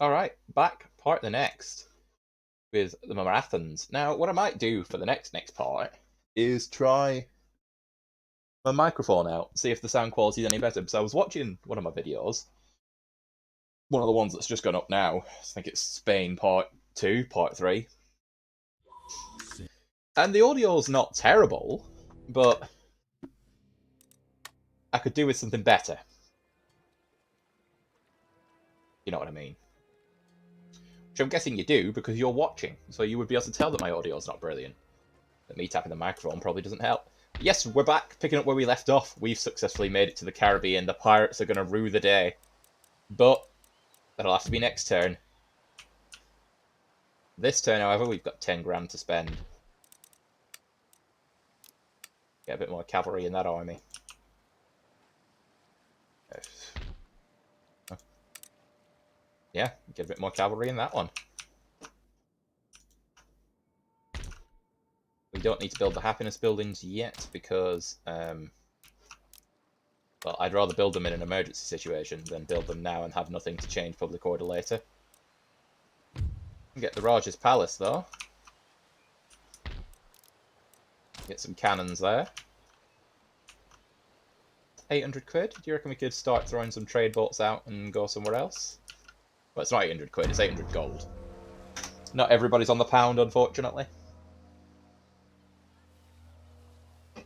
Alright, back, part the next, with the marathons. Now, what I might do for the next part is try my microphone out, see if the sound quality is any better. Because I was watching one of my videos, one of the ones that's just gone up now. I think it's Spain part 2, part 3. And the audio's not terrible, but I could do with something better. You know what I mean? Which I'm guessing you do, because you're watching, so you would be able to tell that my audio's not brilliant. But me tapping the microphone probably doesn't help. Yes, we're back, picking up where we left off. We've successfully made it to the Caribbean. The pirates are going to rue the day. But that'll have to be next turn. This turn, however, we've got 10 grand to spend. Get a bit more cavalry in that army. Yeah, get a bit more cavalry in that one. We don't need to build the happiness buildings yet because, well, I'd rather build them in an emergency situation than build them now and have nothing to change public order later. Get the Raj's Palace, though. Get some cannons there. 800 quid? Do you reckon we could start throwing some trade boats out and go somewhere else? Well, it's not 800 quid, it's 800 gold. Not everybody's on the pound, unfortunately. In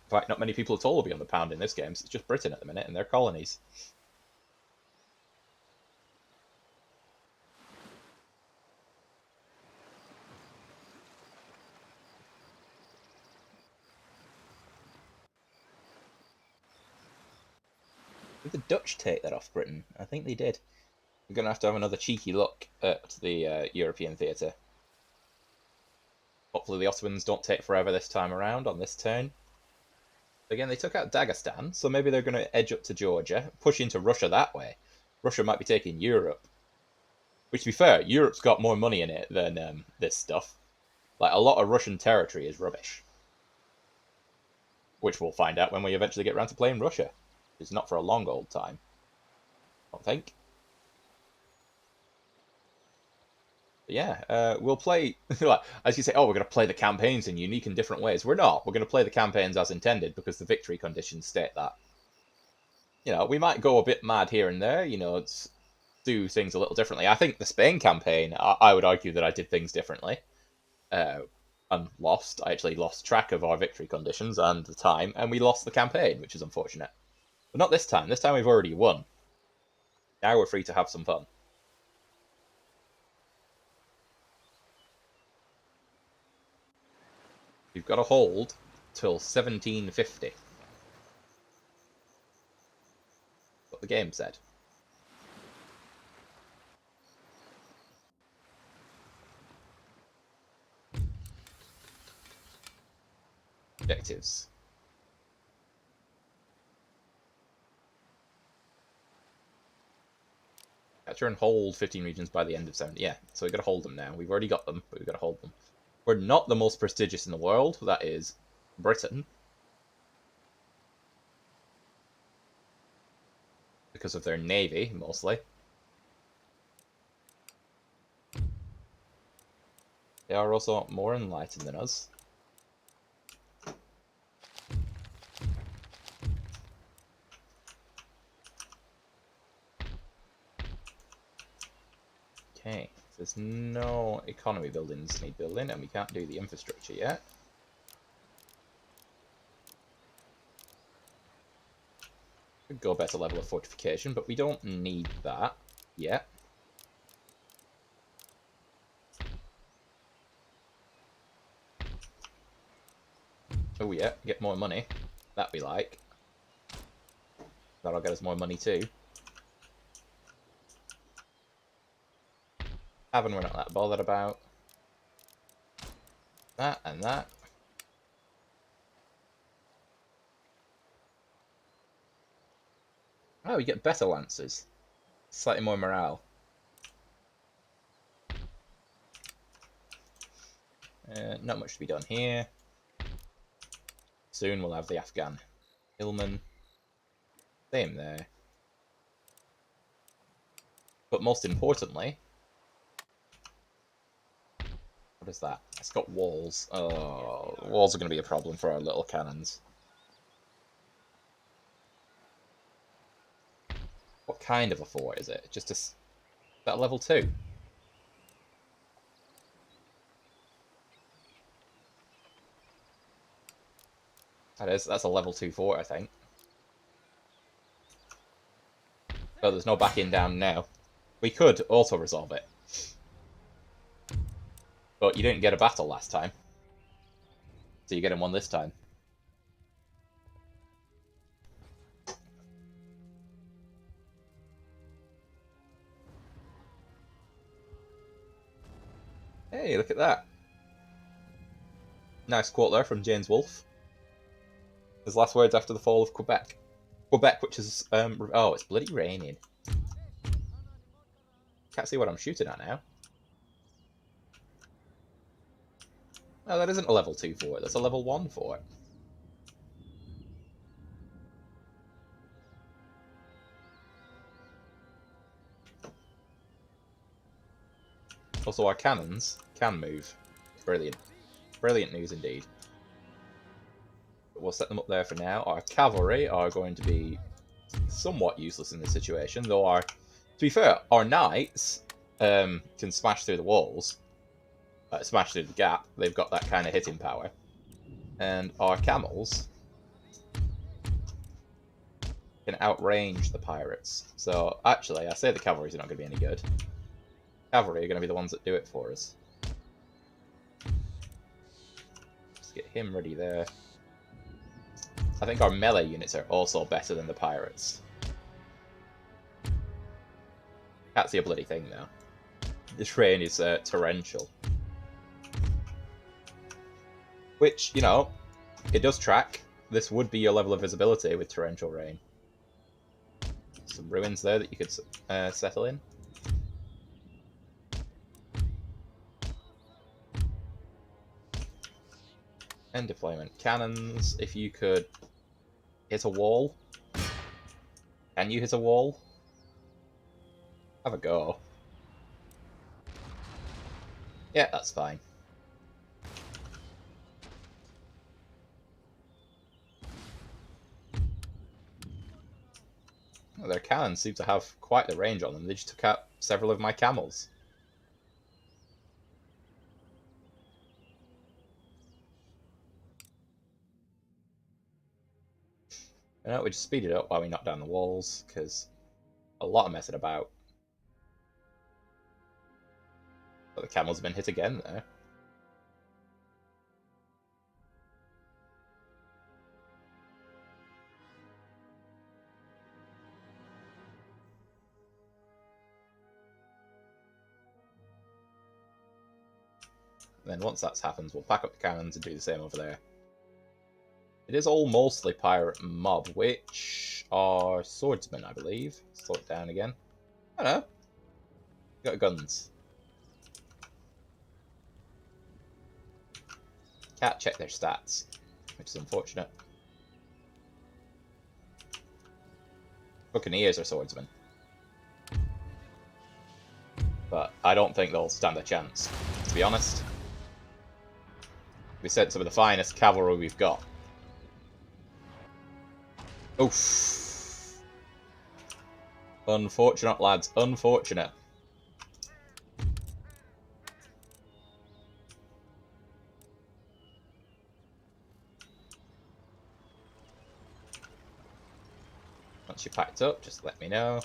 fact, not many people at all will be on the pound in this game, so it's just Britain at the minute and their colonies. Did the Dutch take that off Britain? I think they did. We're going to have another cheeky look at the European theatre. Hopefully the Ottomans don't take forever this time around on this turn. Again, they took out Dagestan, so maybe they're going to edge up to Georgia, push into Russia that way. Russia might be taking Europe. Which, to be fair, Europe's got more money in it than this stuff. Like, a lot of Russian territory is rubbish. Which we'll find out when we eventually get around to playing Russia. It's not for a long old time. I don't think. But yeah, we'll play... as you say, oh, we're going to play the campaigns in unique and different ways. We're not. We're going to play the campaigns as intended because the victory conditions state that. You know, we might go a bit mad here and there, you know, do things a little differently. I think the Spain campaign, I would argue that I did things differently. And lost. I actually lost track of our victory conditions and the time, and we lost the campaign, which is unfortunate. But not this time. This time we've already won. Now we're free to have some fun. We've got to hold till 1750. What the game said. Objectives. Capture and hold 15 regions by the end of 70. Yeah, so we've got to hold them now. We've already got them, but we've got to hold them. We're not the most prestigious in the world. That is Britain. Because of their navy, mostly. They are also more enlightened than us. Okay, there's no economy buildings need building, and we can't do the infrastructure yet. Could go a better level of fortification, but we don't need that yet. Oh yeah, get more money. That we like. That'll get us more money too. Haven we're not that bothered about. That and that. Oh, we get better lancers. Slightly more morale. Not much to be done here. Soon we'll have the Afghan hillman. Same there. But most importantly, what is that? It's got walls. Oh, walls are going to be a problem for our little cannons. What kind of a fort is it? Just is that level 2? That is. That's a level 2 fort, I think. But there's no backing down now. We could auto-resolve it. But you didn't get a battle last time. So you're getting one this time. Hey, look at that. Nice quote there from James Wolfe. His last words after the fall of Quebec. Quebec, which is... oh, it's bloody raining. Can't see what I'm shooting at now. Oh, that isn't a level 2 fort. That's a level 1 fort. Also, our cannons can move. Brilliant. Brilliant news indeed. But we'll set them up there for now. Our cavalry are going to be somewhat useless in this situation, though to be fair, our knights can smash through the walls, smash through the gap. They've got that kind of hitting power. And our camels can outrange the pirates. So actually, I say the cavalry's not going to be any good. Cavalry are going to be the ones that do it for us. Just get him ready there. I think our melee units are also better than the pirates. Can't see a bloody thing now. This rain is torrential. Which, you know, it does track. This would be your level of visibility with torrential rain. Some ruins there that you could settle in. And deployment. Cannons, if you could hit a wall. Can you hit a wall? Have a go. Yeah, that's fine. Well, their cannons seem to have quite the range on them. They just took out several of my camels. You know, we just speed it up while we knock down the walls, because a lot of messing about. But the camels have been hit again there. And then once that's happened, we'll pack up the cannons and do the same over there. It is all mostly pirate mob, which are swordsmen, I believe. Slow it down again. I don't know. Got guns. Can't check their stats, which is unfortunate. Buccaneers are swordsmen. But I don't think they'll stand a chance, to be honest. We sent some of the finest cavalry we've got. Oof. Unfortunate, lads. Unfortunate. Once you're packed up, just let me know.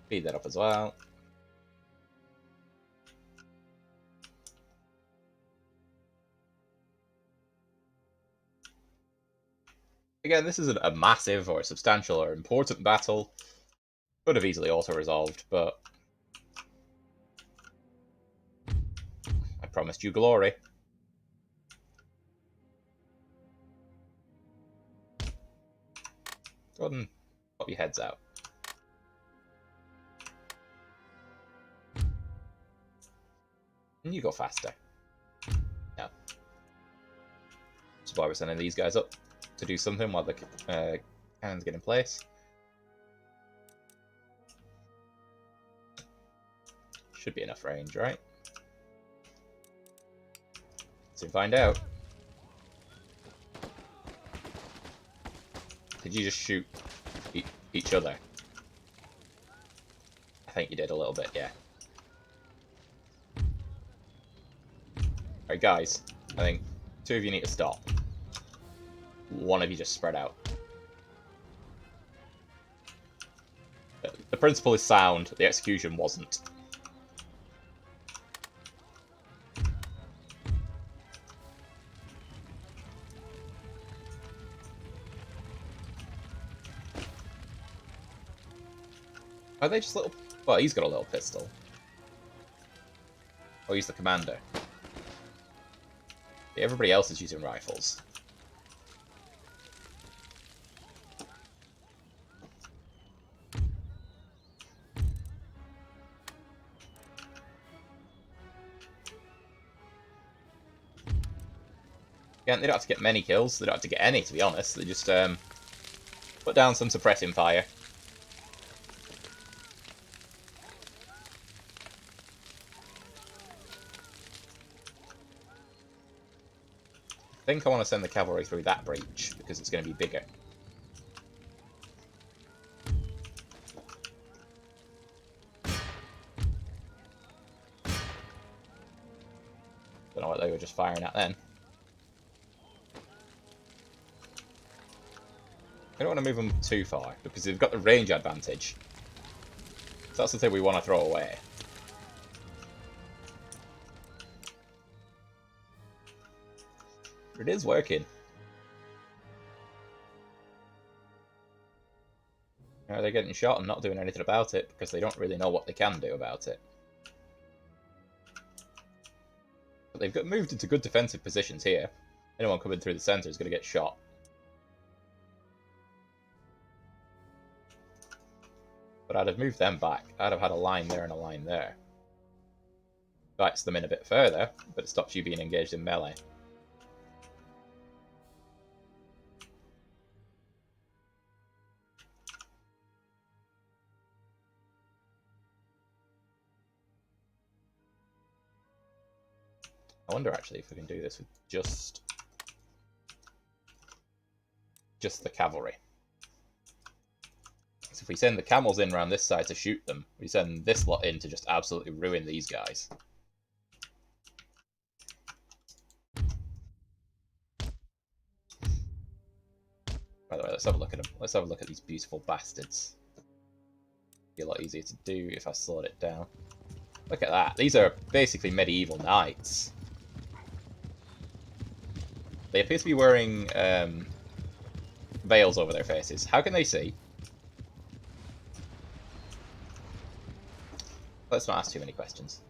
Speed that up as well. Again, this isn't a massive or substantial or important battle. Could have easily auto-resolved, but I promised you glory. Go ahead and pop your heads out. And you go faster. No. That's why we're sending these guys up to do something while the cannons get in place. Should be enough range, right? Let's find out. Did you just shoot each other? I think you did a little bit, yeah. Alright, guys. I think 2 of you need to stop. 1 of you just spread out. The principle is sound, the execution wasn't. Are they just little... Well, he's got a little pistol. Oh, he's the commander. Yeah, everybody else is using rifles. Again, they don't have to get many kills. They don't have to get any, to be honest. They just put down some suppressing fire. I think I want to send the cavalry through that breach, because it's going to be bigger. Don't know what they were just firing at then. I don't want to move them too far, because they've got the range advantage. So that's the thing we want to throw away. It is working. Now they're getting shot and not doing anything about it, because they don't really know what they can do about it. But they've got moved into good defensive positions here. Anyone coming through the centre is going to get shot. But I'd have moved them back. I'd have had a line there and a line there. Bites them in a bit further, but it stops you being engaged in melee. I wonder actually if we can do this with just the cavalry. So if we send the camels in around this side to shoot them, we send this lot in to just absolutely ruin these guys. By the way, let's have a look at them. Let's have a look at these beautiful bastards. Be a lot easier to do if I slowed it down. Look at that. These are basically medieval knights. They appear to be wearing veils over their faces. How can they see? Let's not ask too many questions.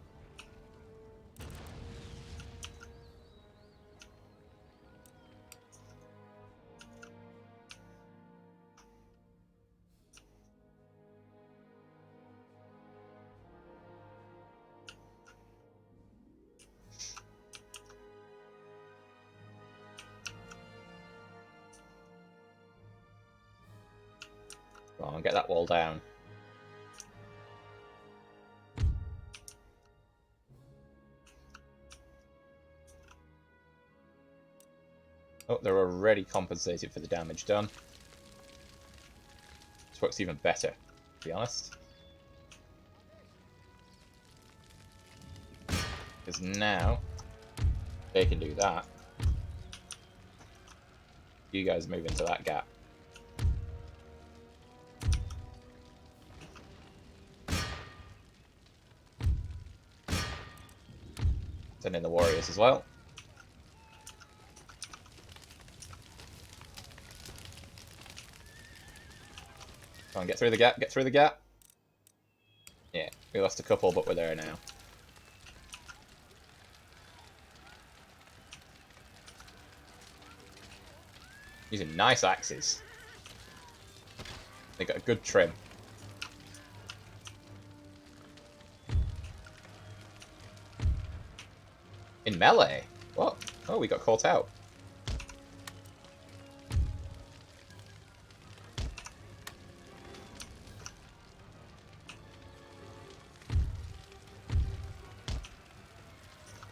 Come on, get that wall down. Oh, they're already compensated for the damage done. This works even better, to be honest. Because now they can do that. You guys move into that gap. Send in the warriors as well. Come on, get through the gap, get through the gap. Yeah, we lost a couple, but we're there now. Using nice axes. They got a good trim. In melee? What? Oh, we got caught out.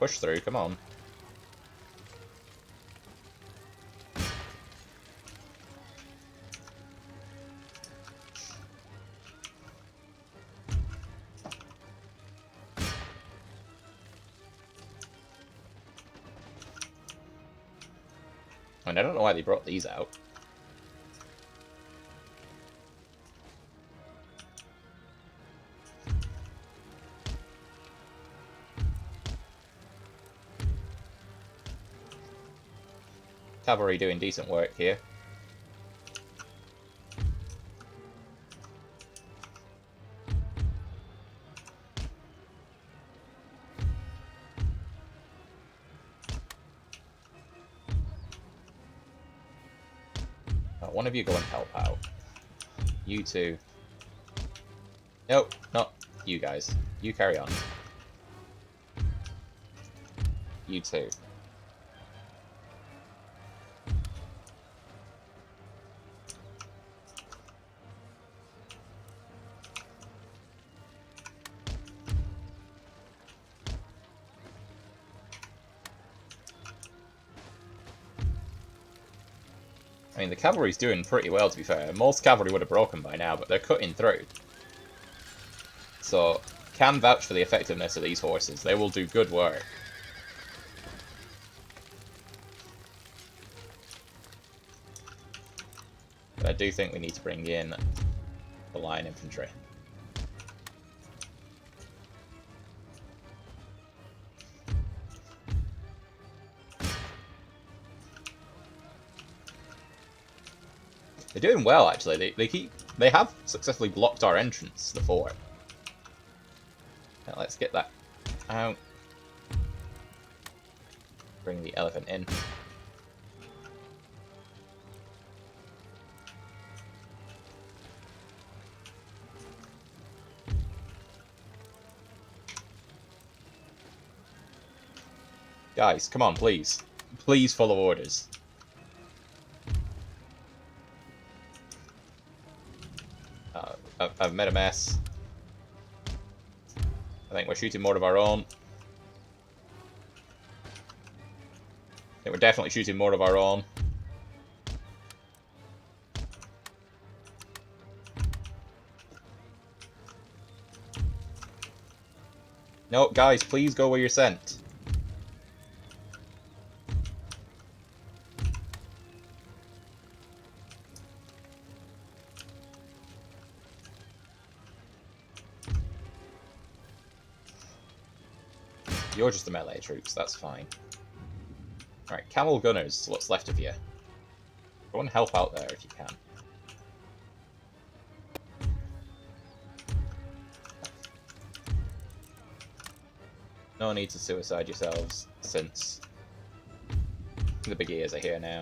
push through, come on. I mean, I don't know why they brought these out. Cavalry doing decent work here. One of you go and help out. You two. Nope, not you guys. You carry on. You two. I mean, the cavalry's doing pretty well, to be fair. Most cavalry would have broken by now, but they're cutting through. So, can vouch for the effectiveness of these horses. They will do good work. But I do think we need to bring in the line infantry. They're doing well, actually. They have successfully blocked our entrance to the fort. Now let's get that out. Bring the elephant in. Guys, come on, please. Please follow orders. I've made a mess. I think we're shooting more of our own. I think we're definitely shooting more of our own. No, guys, please go where you're sent. You're just the melee troops, that's fine. Alright, camel gunners, what's left of you? Go and help out there if you can. No need to suicide yourselves, since the big ears are here now.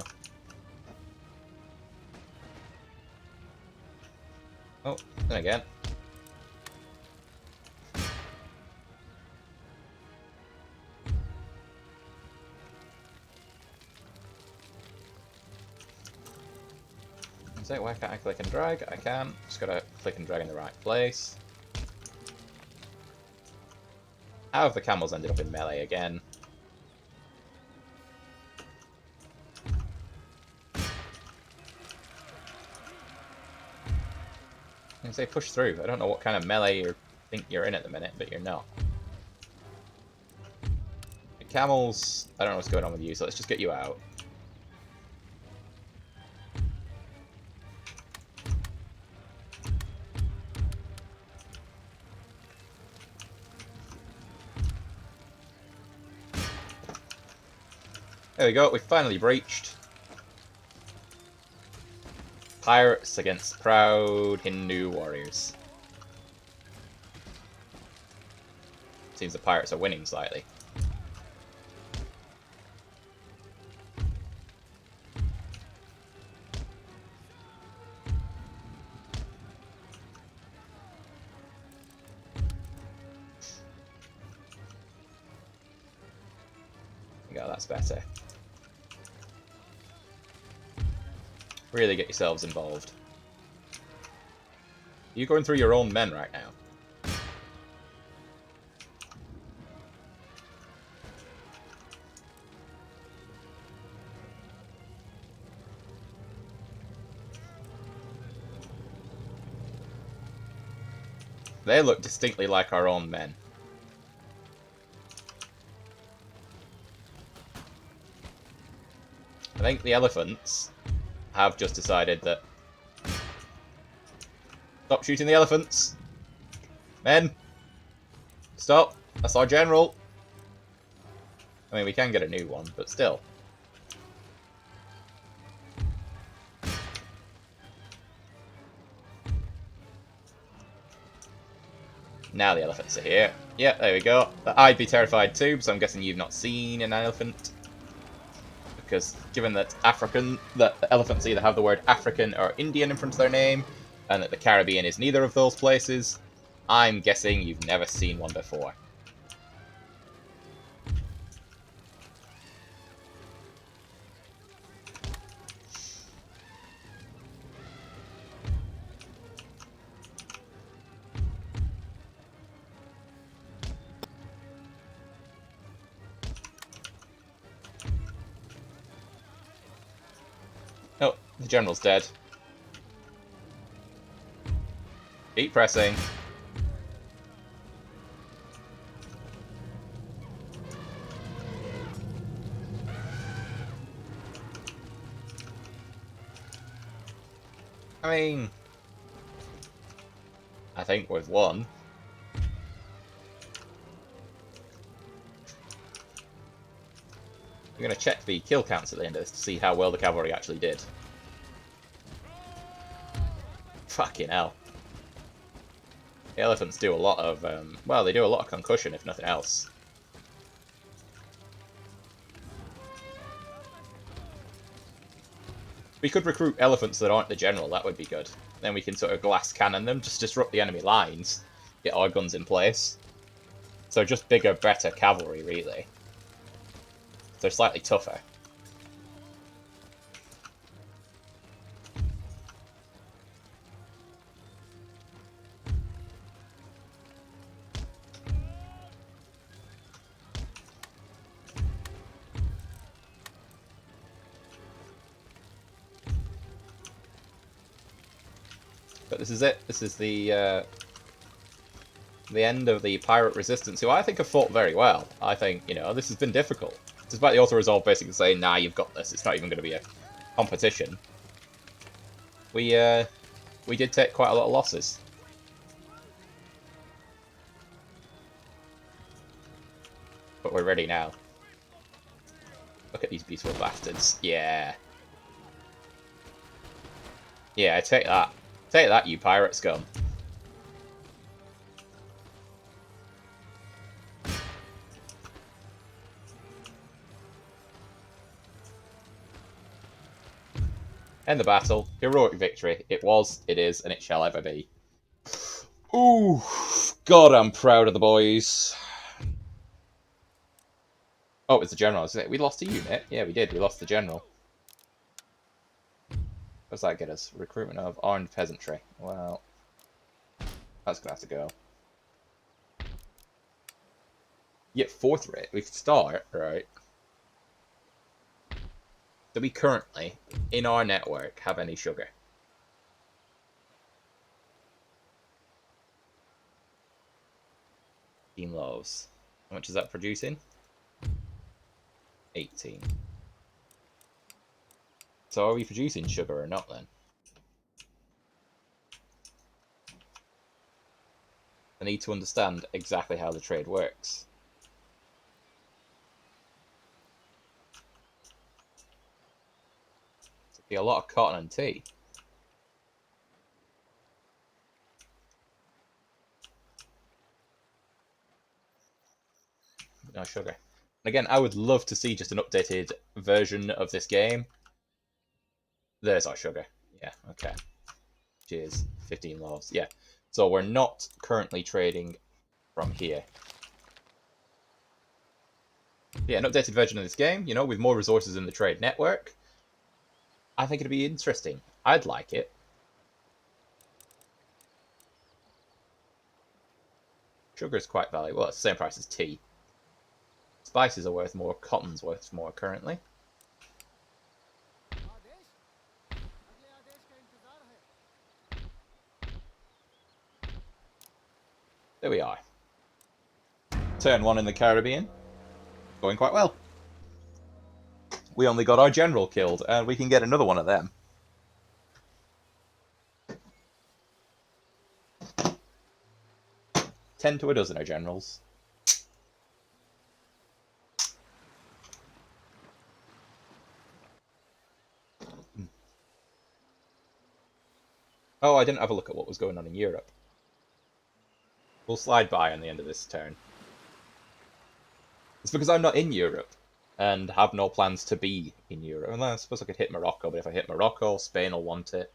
Oh, then again. So why can't I click and drag? I can. Just gotta click and drag in the right place. How have the camels ended up in melee again? I say push through. I don't know what kind of melee you think you're in at the minute, but you're not. The camels, I don't know what's going on with you, so let's just get you out. There we go, we finally breached. Pirates against proud Hindu warriors. Seems the pirates are winning slightly. Yeah, that's better. Really get yourselves involved. You're going through your own men right now. They look distinctly like our own men. I think the elephants have just decided that... Stop shooting the elephants! Men! Stop! That's our general! I mean, we can get a new one, but still. Now the elephants are here. Yeah, there we go. I'd be terrified too, so I'm guessing you've not seen an elephant. Because given that that the elephants either have the word African or Indian in front of their name, and that the Caribbean is neither of those places, I'm guessing you've never seen one before. Oh, the general's dead. Keep pressing. I mean, I think we've won. We're going to check the kill counts at the end of this to see how well the cavalry actually did. Fucking hell. The elephants do a lot of, well, they do a lot of concussion, if nothing else. We could recruit elephants that aren't the general, that would be good. Then we can sort of glass cannon them, just disrupt the enemy lines, get our guns in place. So just bigger, better cavalry, really. They're slightly tougher. But this is it. This is the end of the pirate resistance, who I think have fought very well. I think, you know, this has been difficult. Despite the auto-resolve basically saying, nah, you've got this, it's not even going to be a competition. We did take quite a lot of losses. But we're ready now. Look at these beautiful bastards. Yeah. Yeah, take that. Take that, you pirate scum. End the battle. Heroic victory. It was, it is, and it shall ever be. Ooh, God, I'm proud of the boys. Oh, it's the general. We lost a unit. Yeah, we did. We lost the general. What does that get us? Recruitment of armed peasantry. Well, that's gonna have to go. Yeah, 4th rate. We could start, right? Do we currently, in our network, have any sugar? Loaves. How much is that producing? 18. So are we producing sugar or not then? I need to understand exactly how the trade works. It'll be a lot of cotton and tea. No sugar. And again, I would love to see just an updated version of this game. There's our sugar. Yeah, okay. Cheers. 15 loaves. Yeah. So we're not currently trading from here. Yeah, an updated version of this game, you know, with more resources in the trade network. I think it'd be interesting. I'd like it. Sugar is quite valuable. Well, it's the same price as tea. Spices are worth more. Cotton's worth more currently. There we are. Turn 1 in the Caribbean. Going quite well. We only got our general killed, and we can get another one of them. 10 to a dozen, our generals. Oh, I didn't have a look at what was going on in Europe. We'll slide by on the end of this turn. It's because I'm not in Europe and have no plans to be in Europe. And I suppose I could hit Morocco, but if I hit Morocco, Spain will want it.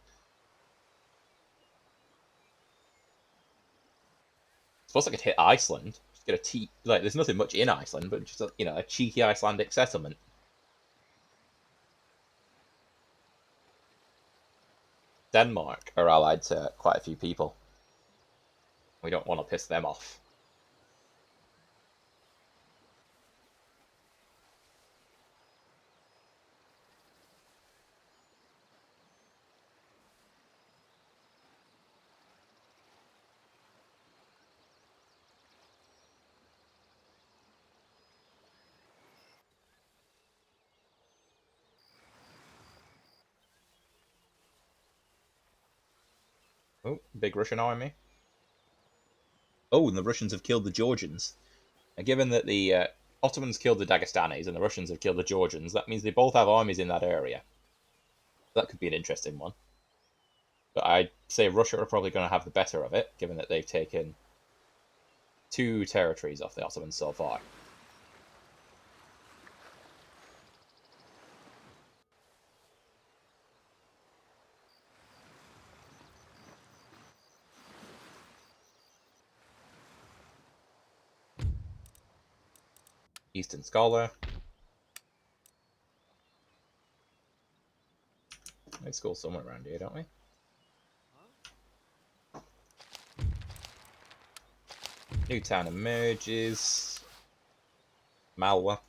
I suppose I could hit Iceland. Just get like there's nothing much in Iceland, but just a cheeky Icelandic settlement. Denmark are allied to quite a few people. We don't want to piss them off. Oh, big Russian army. Oh, and the Russians have killed the Georgians. Now, given that the Ottomans killed the Dagestanis and the Russians have killed the Georgians, that means they both have armies in that area. That could be an interesting one. But I'd say Russia are probably going to have the better of it, given that they've taken 2 territories off the Ottomans so far. Eastern Scholar. We have schools somewhere around here, don't we? New town emerges. Malwa.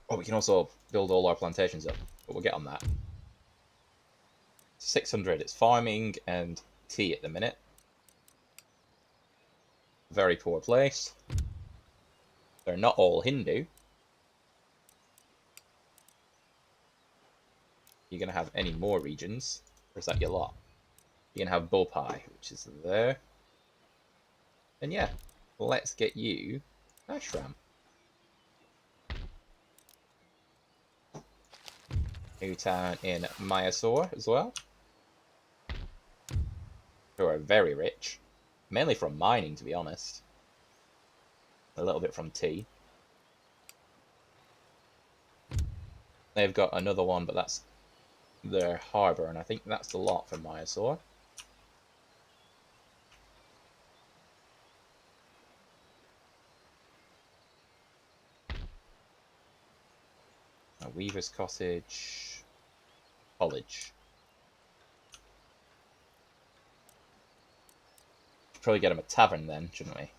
Oh, we can also build all our plantations up, but we'll get on that. 600. It's farming and tea at the minute. Very poor place. They're not all Hindu. You're going to have any more regions? Or is that your lot? You're going to have Bopai, which is there. And yeah, let's get you Ashram. New town in Mysore as well. Who are very rich. Mainly from mining, to be honest. A little bit from tea. They've got another one, but that's their harbour, and I think that's the lot for Mysore. A weaver's cottage. College. Should probably get them a tavern then, shouldn't we?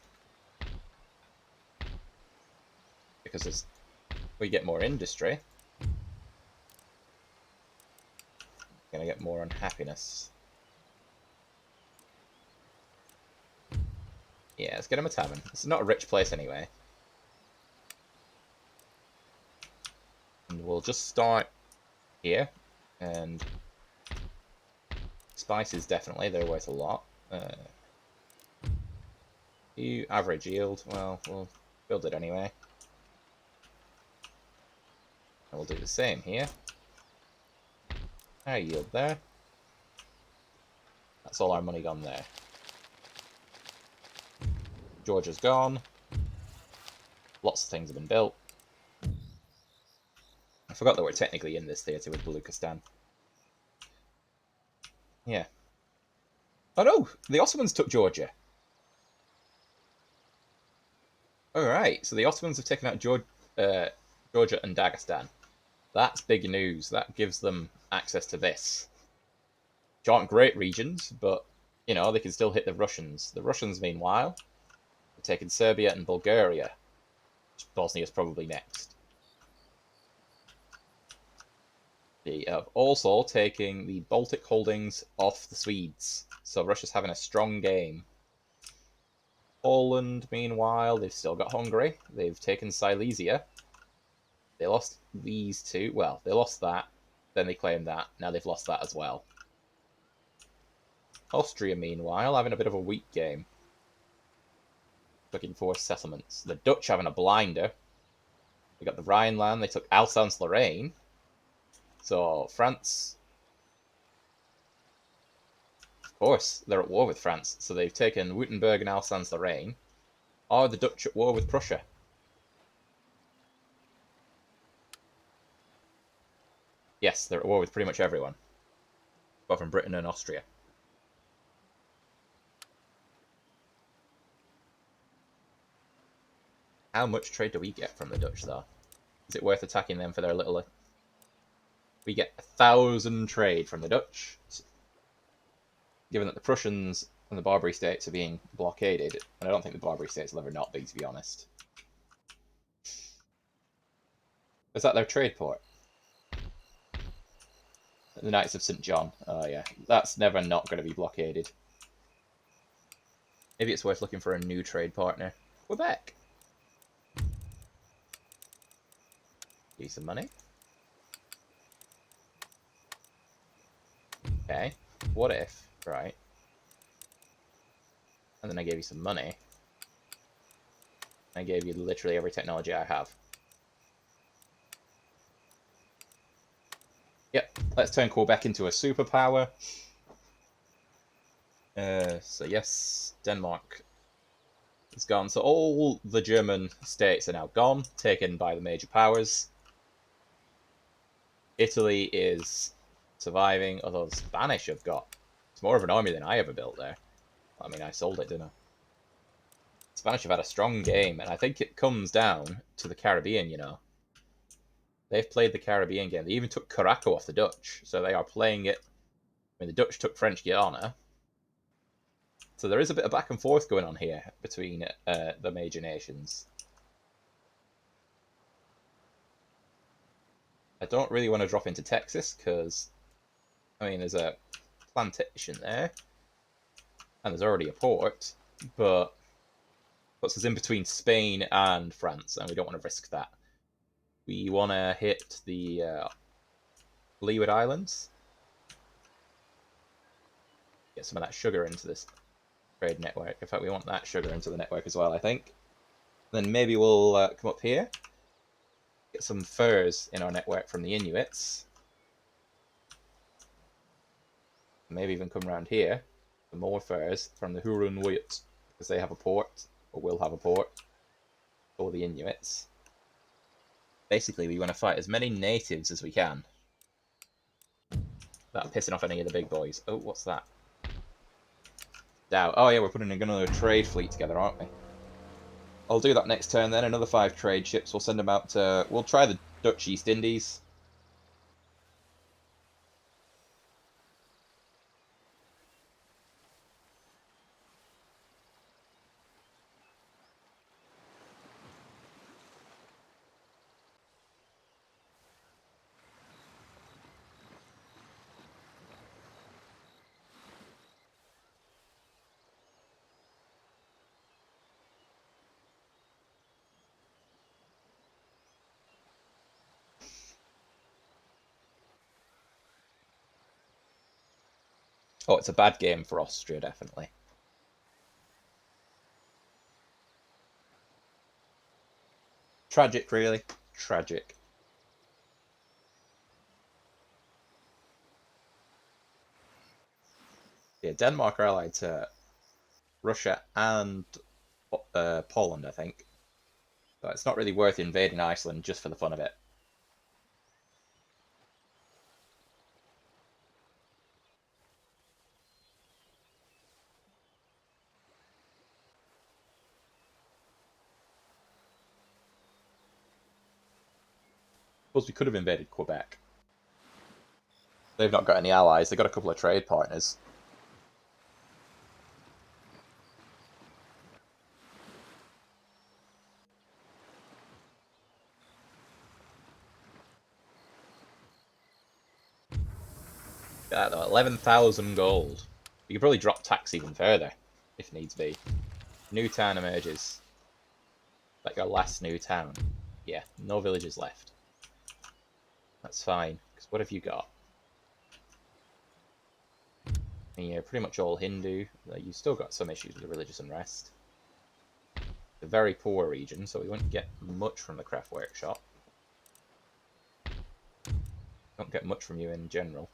Because as we get more industry, we're going to get more unhappiness. Yeah, let's get him a tavern. It's not a rich place anyway. And we'll just start here. And spices, definitely, they're worth a lot. You average yield, well, we'll build it anyway. And we'll do the same here. High yield there. That's all our money gone there. Georgia's gone. Lots of things have been built. I forgot that we're technically in this theatre with Baluchistan. Yeah. Oh no! The Ottomans took Georgia! Alright, so the Ottomans have taken out Georgia and Dagestan. That's big news. That gives them access to this. Which aren't great regions, but, they can still hit the Russians. The Russians, meanwhile, have taken Serbia and Bulgaria. Bosnia's probably next. They have also taken the Baltic holdings off the Swedes. So Russia's having a strong game. Poland, meanwhile, they've still got Hungary. They've taken Silesia. They lost these two. Well, they lost that. Then they claimed that. Now they've lost that as well. Austria, meanwhile, having a bit of a weak game. Looking for settlements. The Dutch having a blinder. They got the Rhineland. They took Alsace-Lorraine. So France, of course, they're at war with France. So they've taken Württemberg and Alsace-Lorraine. Are the Dutch at war with Prussia? Yes, they're at war with pretty much everyone. Apart from Britain and Austria. How much trade do we get from the Dutch, though? Is it worth attacking them for their little... We get 1,000 trade from the Dutch. Given that the Prussians and the Barbary States are being blockaded, and I don't think the Barbary States will ever not be, to be honest. Is that their trade port? The Knights of St. John. Oh, yeah. That's never not going to be blockaded. Maybe it's worth looking for a new trade partner. Quebec. Give you some money. Okay. What if, right? And then I gave you some money. I gave you literally every technology I have. Yep, let's turn Quebec into a superpower. So yes, Denmark is gone. So all the German states are now gone, taken by the major powers. Italy is surviving, although the Spanish have got... It's more of an army than I ever built there. I mean, I sold it, didn't I? The Spanish have had a strong game, and I think it comes down to the Caribbean, you know. They've played the Caribbean game. They even took Curaçao off the Dutch, so they are playing it. I mean, the Dutch took French Guiana. So there is a bit of back and forth going on here between the major nations. I don't really want to drop into Texas because, I mean, there's a plantation there, and there's already a port, but puts us in between Spain and France, and we don't want to risk that. We want to hit the Leeward Islands. Get some of that sugar into this trade network. In fact, we want that sugar into the network as well, I think. Then maybe we'll come up here. Get some furs in our network from the Inuits. Maybe even come around here for more furs from the Hurun-Wuyut, because they have a port, or will have a port, for the Inuits. Basically, we want to fight as many natives as we can without pissing off any of the big boys. Oh, what's that? Dow. Oh yeah, we're putting another trade fleet together, aren't we? I'll do that next turn then. Another 5 trade ships. We'll send them out to... We'll try the Dutch East Indies. Oh, it's a bad game for Austria, definitely. Tragic, really. Tragic. Yeah, Denmark are allied to Russia and Poland, I think. But it's not really worth invading Iceland just for the fun of it. Suppose we could have invaded Quebec. They've not got any allies. They've got a couple of trade partners. Yeah, though, 11,000 gold. You could probably drop tax even further, if needs be. New town emerges. Like your last new town. Yeah, no villages left. That's fine, because what have you got? Yeah, pretty much all Hindu. You've still got some issues with religious unrest. A very poor region, so we won't get much from the craft workshop. Don't get much from you in general.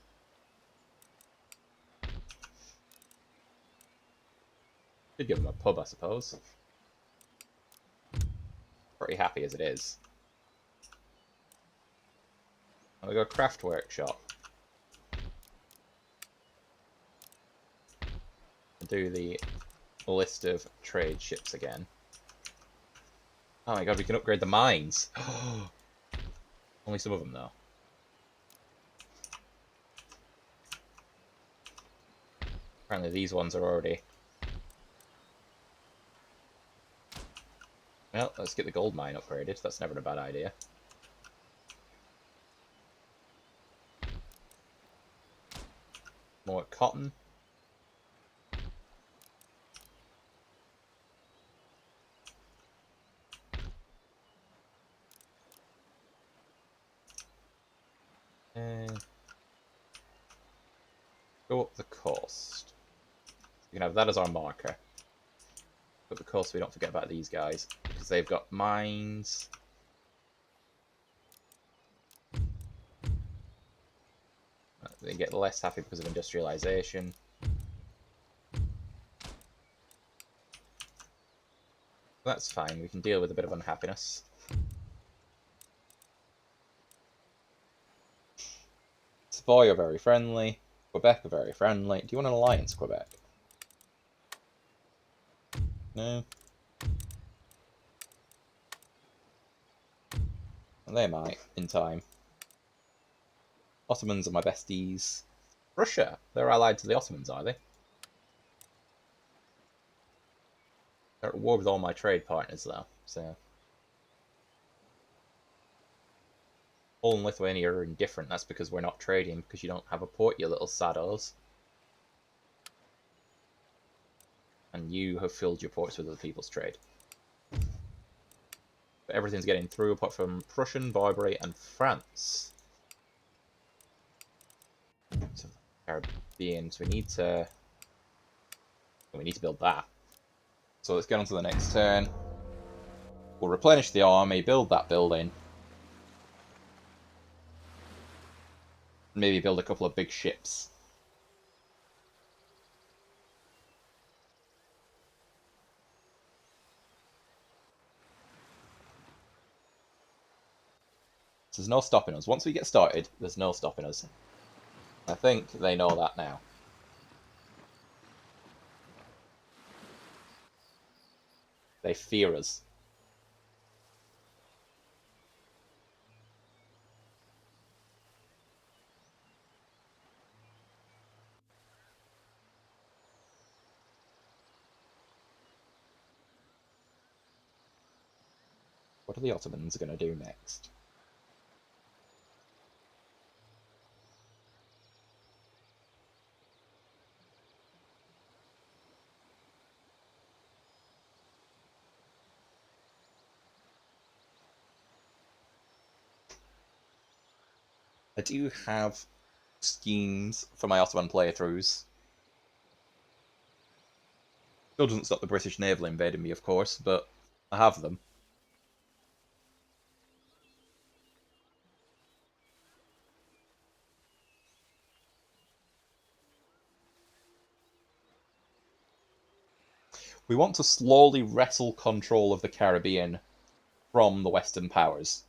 Did give them a pub, I suppose. Pretty happy as it is. And we got a craft workshop. Do the list of trade ships again. Oh my god, we can upgrade the mines. Only some of them, though. Apparently these ones are already... Well, let's get the gold mine upgraded. That's never a bad idea. More cotton. Go up the coast. We can have that as our marker. Up the coast so we don't forget about these guys. Because they've got mines. They get less happy because of industrialization. That's fine, we can deal with a bit of unhappiness. Savoy are very friendly. Quebec are very friendly. Do you want an alliance, Quebec? No. And they might, in time. Ottomans are my besties. Russia, they're allied to the Ottomans, are they? They're at war with all my trade partners, though, so... Poland and Lithuania are indifferent, that's because we're not trading, because you don't have a port, you little saddos. And you have filled your ports with other people's trade. But everything's getting through apart from Prussian, Barbary, and France. So, Caribbean, so we need to build that. So let's get on to the next turn. We'll replenish the army, build that building. Maybe build a couple of big ships. So there's no stopping us. Once we get started, there's no stopping us. I think they know that now. They fear us. What are the Ottomans going to do next? I do have schemes for my Ottoman playthroughs. Still doesn't stop the British naval invading me, of course, but I have them. We want to slowly wrestle control of the Caribbean from the Western powers.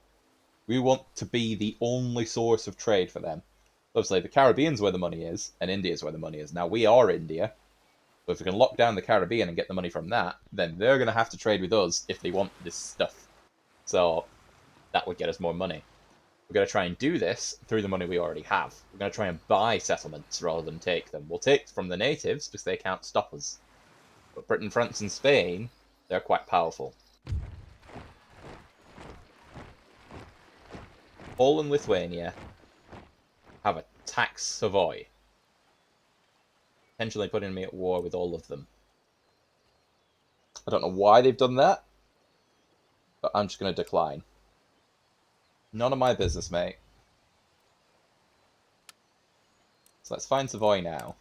We want to be the only source of trade for them. Obviously, the Caribbean's where the money is, and India's where the money is. Now, we are India, but if we can lock down the Caribbean and get the money from that, then they're going to have to trade with us if they want this stuff. So, that would get us more money. We're going to try and do this through the money we already have. We're going to try and buy settlements rather than take them. We'll take from the natives because they can't stop us. But Britain, France, and Spain, they're quite powerful. Poland and Lithuania have attacked Savoy, potentially putting me at war with all of them. I don't know why they've done that, but I'm just going to decline. None of my business, mate. So let's find Savoy now.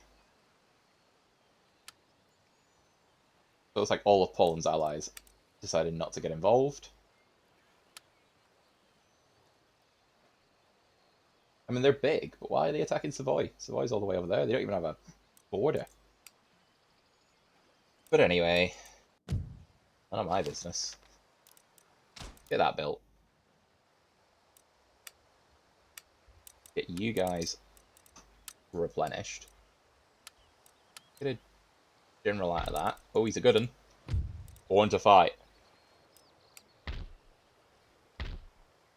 Looks like all of Poland's allies decided not to get involved. I mean, they're big, but why are they attacking Savoy? Savoy's all the way over there. They don't even have a border. But anyway, none of my business. Get that built. Get you guys replenished. Get a general out of that. Oh, he's a good one. Born to fight.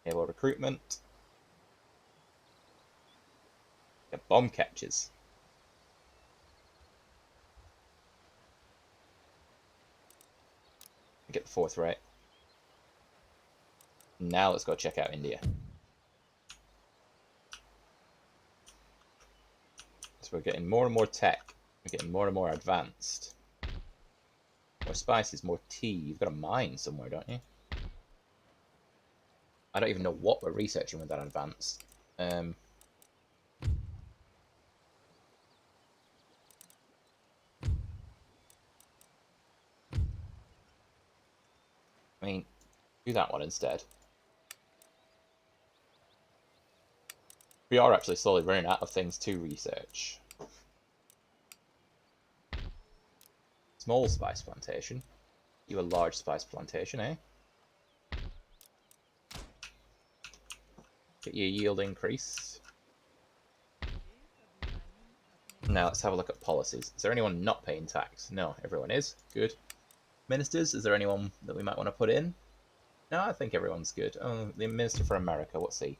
Able recruitment. Get bomb catches. Get the fourth right. Now let's go check out India. So we're getting more and more tech. We're getting more and more advanced. More spices, more tea. You've got a mine somewhere, don't you? I don't even know what we're researching with that advanced. I mean, do that one instead. We are actually slowly running out of things to research. Small spice plantation. You a large spice plantation, eh? Get your yield increase. Now let's have a look at policies. Is there anyone not paying tax? No, everyone is. Good. Ministers, is there anyone that we might want to put in? No, I think everyone's good. Oh, the Minister for America, what's he?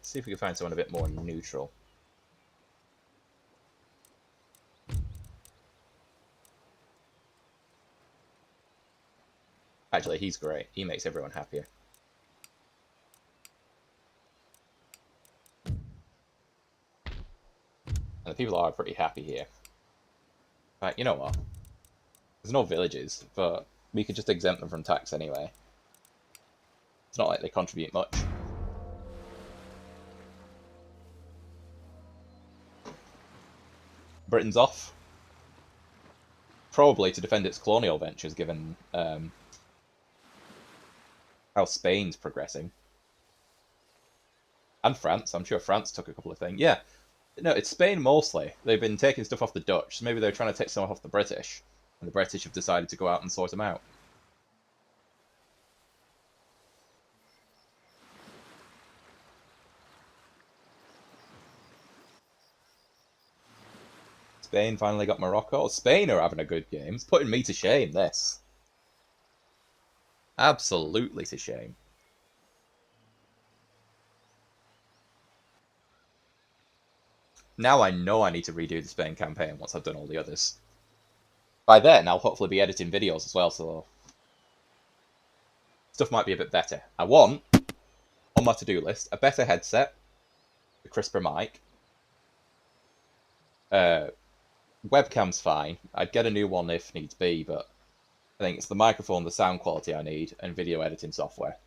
See if we can find someone a bit more neutral. Actually, he's great. He makes everyone happier. And the people are pretty happy here. Right, you know what? There's no villages, but we could just exempt them from tax anyway. It's not like they contribute much. Britain's off. Probably to defend its colonial ventures, given how Spain's progressing. And France. I'm sure France took a couple of things. Yeah. No, it's Spain mostly. They've been taking stuff off the Dutch, so maybe they're trying to take some off the British. And the British have decided to go out and sort them out. Spain finally got Morocco. Spain are having a good game. It's putting me to shame, this. Absolutely to shame. Now I know I need to redo the Spain campaign once I've done all the others. By then, I'll hopefully be editing videos as well, so stuff might be a bit better. I want, on my to-do list, a better headset, a crisper mic. Webcam's fine. I'd get a new one if needs be, but I think it's the microphone, the sound quality I need, and video editing software.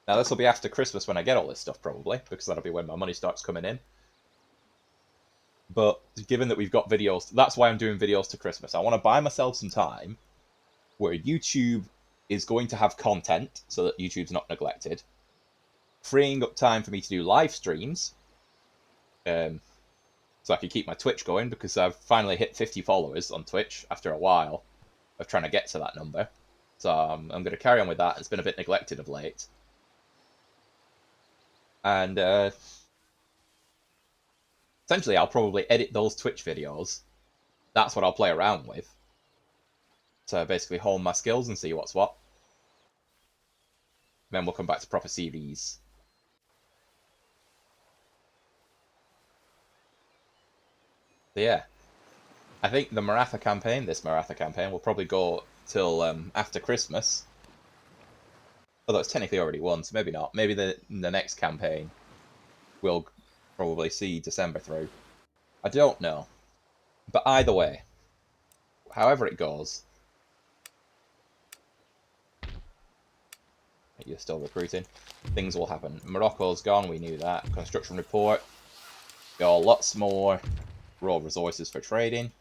Now, this will be after Christmas when I get all this stuff, probably, because that'll be when my money starts coming in. But given that we've got videos, that's why I'm doing videos to Christmas. I want to buy myself some time where YouTube is going to have content so that YouTube's not neglected, freeing up time for me to do live streams, so I can keep my Twitch going, because I've finally hit 50 followers on Twitch after a while of trying to get to that number. So I'm going to carry on with that. It's been a bit neglected of late. And essentially, I'll probably edit those Twitch videos. That's what I'll play around with. So basically hone my skills and see what's what. Then we'll come back to proper series. So yeah, I think the Maratha campaign, this Maratha campaign, will probably go till after Christmas. Although it's technically already won, so maybe not. Maybe the next campaign will probably see December through. I don't know. But either way, however it goes, you're still recruiting, things will happen. Morocco's gone, we knew that. Construction report. Got lots more raw resources for trading.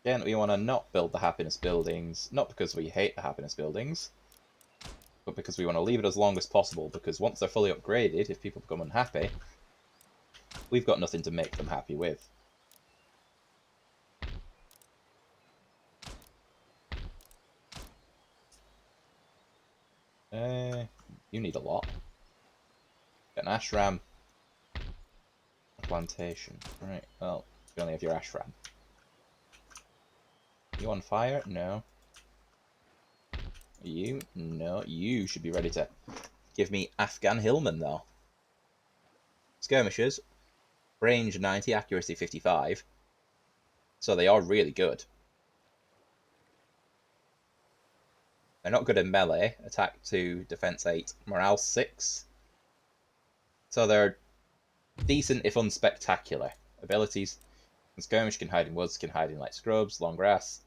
Again, we want to not build the happiness buildings, not because we hate the happiness buildings, but because we want to leave it as long as possible, because once they're fully upgraded, if people become unhappy, we've got nothing to make them happy with. You need a lot. Get an ashram. A plantation. Right, well, you only have your ashram. You on fire? No. You? No. You should be ready to give me Afghan hillmen, though. Skirmishers. Range 90, accuracy 55. So they are really good. They're not good in melee. Attack 2, defense 8, morale 6. So they're decent if unspectacular. Abilities. Skirmish can hide in woods, can hide in light scrubs, long grass.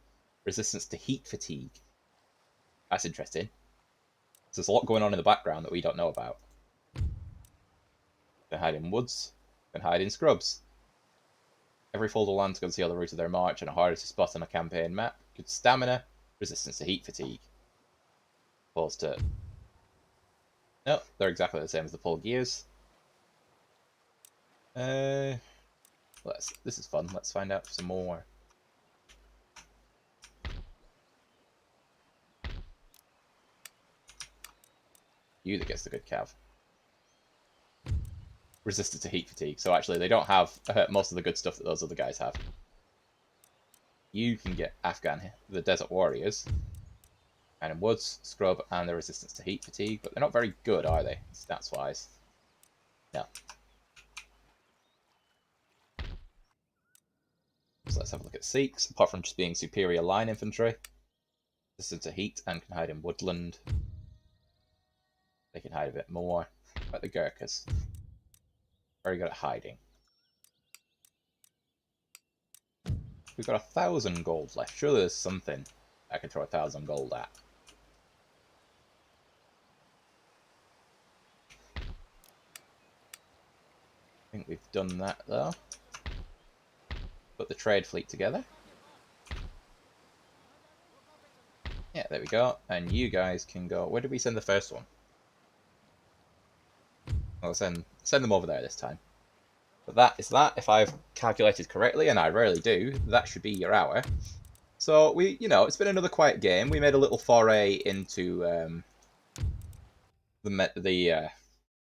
Resistance to heat fatigue. That's interesting. So there's a lot going on in the background that we don't know about. Can hide in woods, can hide in scrubs. Every fold of land to conceal the route of their march and are harder to spot on a campaign map. Good stamina, resistance to heat fatigue. Opposed to... No, they're exactly the same as the full gears. This is fun. Let's find out some more. You that gets the good cav. Resistant to heat fatigue. So actually, they don't have most of the good stuff that those other guys have. You can get Afghan, the Desert Warriors, and in Woods, Scrub, and the resistance to heat fatigue, but they're not very good, are they, stats-wise? No. So let's have a look at Sikhs. Apart from just being superior line infantry, resistant to heat and can hide in woodland. They can hide a bit more. But the Gurkhas, very good at hiding. We've got 1,000 gold left. Surely there's something I can throw 1,000 gold at. I think we've done that though. Put the trade fleet together. Yeah, there we go. And you guys can go. Where did we send the first one? I'll send them over there this time. But that is that. If I've calculated correctly, and I rarely do, that should be your hour. So it's been another quiet game. We made a little foray into the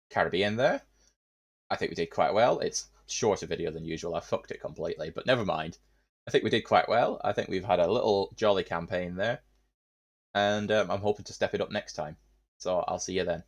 Caribbean there. I think we did quite well. It's a shorter video than usual. I fucked it completely, but never mind. I think we did quite well. I think we've had a little jolly campaign there. And I'm hoping to step it up next time. So I'll see you then.